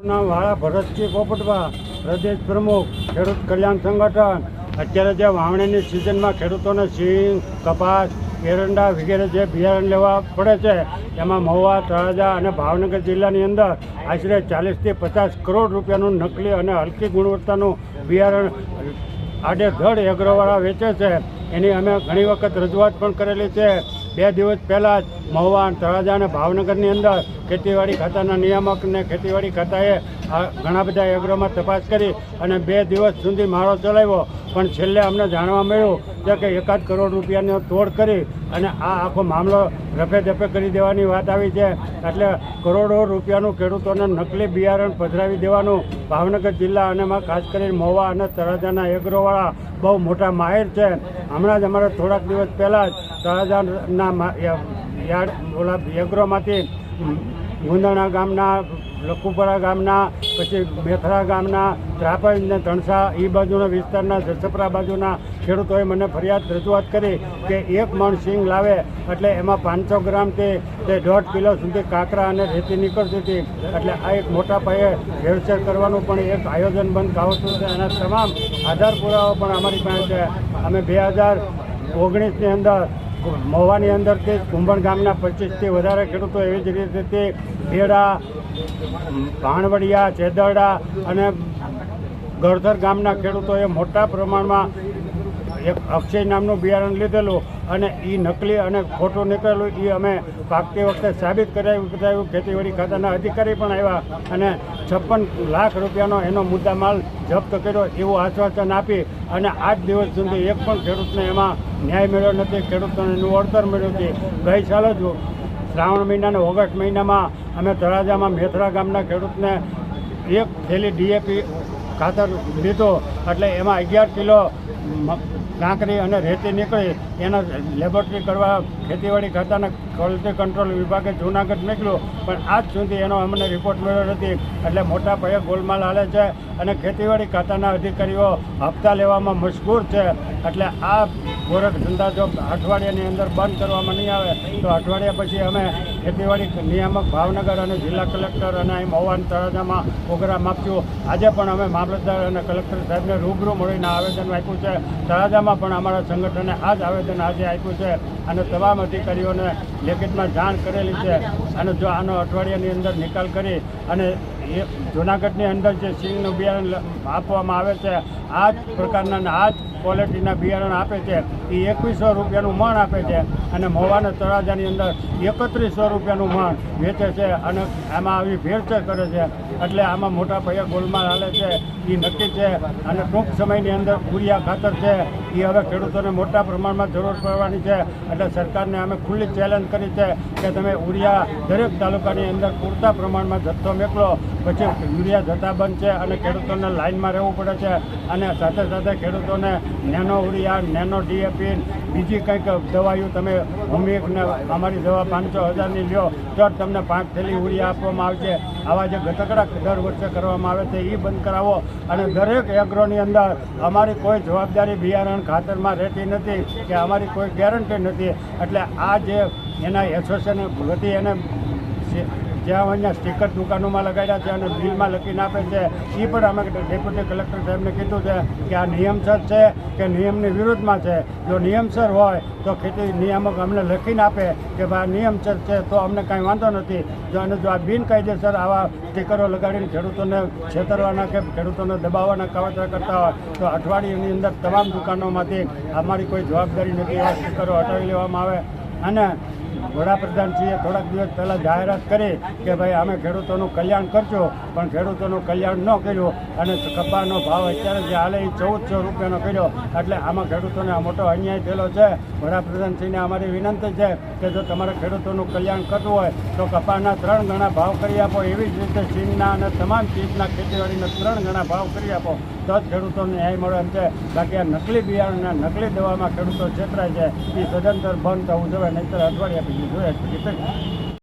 નામ વાળા ભરતજી પોપટભા, પ્રદેશ પ્રમુખ ખેડૂત કલ્યાણ સંગઠન. અત્યારે જે વાવણીની સિઝનમાં ખેડૂતોને સિંગ, કપાસ, એરંડા વગેરે જે બિયારણ લેવા પડે છે એમાં મહુવા, તળાજા અને ભાવનગર જિલ્લાની અંદર આશરે 40 થી 50 કરોડ રૂપિયાનું નકલી અને હલકી ગુણવત્તાનું બિયારણ આડેધડ એગ્રોવાળા વેચે છે. એની અમે ઘણી વખત રજૂઆત પણ કરેલી છે. 2 દિવસ પહેલાં જ મહુવા, તળાજા અને ભાવનગરની અંદર ખેતીવાડી ખાતાના નિયામક અને ખેતીવાડી ખાતાએ ઘણા બધા એગ્રોમાં તપાસ કરી અને 2 દિવસ સુધી મારો ચલાવ્યો. પણ છેલ્લે અમને જાણવા મળ્યું છે કે 1 કરોડ રૂપિયાનો તોડ કરી અને આ આખો મામલો રફે દફે કરી દેવાની વાત આવી છે. એટલે કરોડો રૂપિયાનું ખેડૂતોને નકલી બિયારણ પધરાવી દેવાનું ભાવનગર જિલ્લા અને ખાસ કરીને મહુવા અને તળાજાના એગ્રોવાળા બહુ મોટા માહિર છે. હમણાં જ અમારે થોડાક દિવસ પહેલાં જ તળાજાના એગ્રોમાંથી ગુંદણા ગામના, લખુપરા ગામના, પછી મેથરા ગામના, ત્રાપજ ને ધણસા એ બાજુના વિસ્તારના જસપરા બાજુના ખેડૂતોએ મને ફરિયાદ રજૂઆત કરી કે 1 મણ સિંગ લાવે એટલે એમાં 500 ગ્રામથી તે 1.5 કિલો સુધી કાંકરા અને રેતી નીકળતી હતી. એટલે આ એક મોટા પાયે વ્યવસાય કરવાનું પણ એક આયોજનબંધ કાવતરું છે. એના તમામ આધાર પુરાવા પણ અમારી પાસે છે. અમે 2019ની અંદર મહુવાની અંદરથી કુંભણ ગામના 25થી વધારે ખેડૂતો એવી જ રીતે ભેડા, ભાણવડિયા, ચેદરડા અને ગળધર ગામના ખેડૂતોએ મોટા પ્રમાણમાં એક અક્ષય નામનું બિયારણ લીધેલું અને એ નકલી અને ખોટું નીકળેલું એ અમે પાકતી વખતે સાબિત કરાવ્યું. ખેતીવાડી ખાતાના અધિકારી પણ આવ્યા અને 56 લાખ રૂપિયાનો એનો મુદ્દામાલ જપ્ત કર્યો એવું આશ્વાસન આપી અને આજ દિવસ સુધી એક પણ ખેડૂતને એમાં ન્યાય મળ્યો નથી. ખેડૂતોને એનું વળતર મળ્યું નથી. ગઈ સાલ જ શ્રાવણ મહિનાને ઓગસ્ટ મહિનામાં અમે તળાજામાં મેથરા ગામના ખેડૂતને 1 થેલી ડીએપી ખાતર લીધો એટલે એમાં 11 કિલો કાંકરી અને રેતી નીકળી. એના લેબોરેટરી કરવા ખેતીવાડી ખાતાના ક્વોલિટી કંટ્રોલ વિભાગે જૂનાગઢ મોકલ્યું પણ આજ સુધી એનો અમને રિપોર્ટ મળ્યો નથી. એટલે મોટા પાયે ગોલમાલ હાલે છે અને ખેતીવાડી ખાતાના અધિકારીઓ હપ્તા લેવામાં મશગૂર છે. એટલે આ ગોરખ ધંધા જો અઠવાડિયાની અંદર બંધ કરવામાં નહીં આવે તો અઠવાડિયા પછી અમે ખેતીવાડી નિયામક ભાવનગર અને જિલ્લા કલેક્ટર અને અહીં મહુવા અને તળાજામાં પ્રોગ્રામ આપશું. આજે પણ અમે મામલતદાર અને કલેક્ટર સાહેબને રૂબરૂ મળીને આવેદન આપ્યું છે. તળાજામાં પણ અમારા સંગઠને આ જ આવેદન આજે આપ્યું છે અને તમામ અધિકારીઓને લેખિતમાં જાણ કરેલી છે. અને જો આનો અઠવાડિયાની અંદર નિકાલ કરી અને જૂનાગઢની અંદર જે સિંગનું બિયારણ આપવામાં આવે છે આ જ પ્રકારના આ જ ક્વોલિટીના બિયારણ આપે છે એ 2100 રૂપિયાનું મણ આપે છે અને મહુવાના તળાજાની અંદર 3100 રૂપિયાનું મણ વેચે છે અને આમાં આવી ભેળસેળ કરે છે. એટલે આમાં મોટા પાયે ગોલમાલ હાલે છે એ નક્કી છે. અને ટૂંક સમયની અંદર યુરિયા ખાતર છે એ હવે ખેડૂતોને મોટા પ્રમાણમાં જરૂર પડવાની છે. એટલે સરકારને અમે ખુલ્લી ચેલેન્જ કરી છે કે તમે યુરિયા દરેક તાલુકાની અંદર પૂરતા પ્રમાણમાં જથ્થો મોકલો. પછી યુરિયા જથ્થા બંધ છે અને ખેડૂતોને લાઇનમાં રહેવું પડે છે. અને સાથે સાથે ખેડૂતોને નેનો યુરિયા, નેનો ડીએપી, બીજી કંઈક દવાઓ તમે હોમિકને અમારી દવા 500,000ની લ્યો તો જ તમને 5 થેલી યુરિયા આપવામાં આવશે. આવા જે ગતકડા દર વર્ષે કરવામાં આવે છે એ બંધ કરાવો. અને દરેક એગ્રોની અંદર અમારી કોઈ જવાબદારી બિયારણ ખાતરમાં રહેતી નથી કે અમારી કોઈ ગેરંટી નથી. એટલે આ જે એના એસોસિએશન વતી એને જ્યાં અહીંયા સ્ટીકર દુકાનોમાં લગાડ્યા છે અને બિલમાં લખીને આપે છે એ પણ અમે ડેપ્યુટી કલેક્ટર સાહેબને કીધું છે કે આ નિયમસર છે કે નિયમની વિરુદ્ધમાં છે. જો નિયમસર હોય તો ખેતી નિયામક અમને લખીને આપે કે ભાઈ નિયમસર છે તો અમને કાંઈ વાંધો નથી. જો આ બિનકાયદેસર આવા સ્ટીકરો લગાડીને ખેડૂતોને છેતરવાના કે ખેડૂતોને દબાવવાના કાવતરા કરતા હોય તો અઠવાડિયાની અંદર તમામ દુકાનોમાંથી અમારી કોઈ જવાબદારી નથી એવા સ્ટીકરો હટાવી લેવામાં આવે. અને વડાપ્રધાનશ્રીએ થોડાક દિવસ પહેલાં જાહેરાત કરી કે ભાઈ અમે ખેડૂતોનું કલ્યાણ કરશું પણ ખેડૂતોનું કલ્યાણ ન કર્યું અને કપાસનો ભાવ અત્યારે જે હાલે એ 1400 રૂપિયાનો કર્યો. એટલે આમાં ખેડૂતોને મોટો અન્યાય થયેલો છે. વડાપ્રધાનશ્રીને અમારી વિનંતી છે કે જો તમારે ખેડૂતોનું કલ્યાણ કરવું હોય તો કપાસના 3 ગણા ભાવ કરી આપો. એવી જ રીતે સિંગના અને તમામ ચીજના ખેતીવાડીના 3 ગણા ભાવ કરી આપો તો જ ખેડૂતોને ન્યાય મળે એમ છે. બાકી આ નકલી બિયારણના નકલી દવામાં ખેડૂતો છેતરાય છે એ સદંતર બંધ થવું જોઈએ, નહીંતર અઠવાડિયા પછી જોઈએ.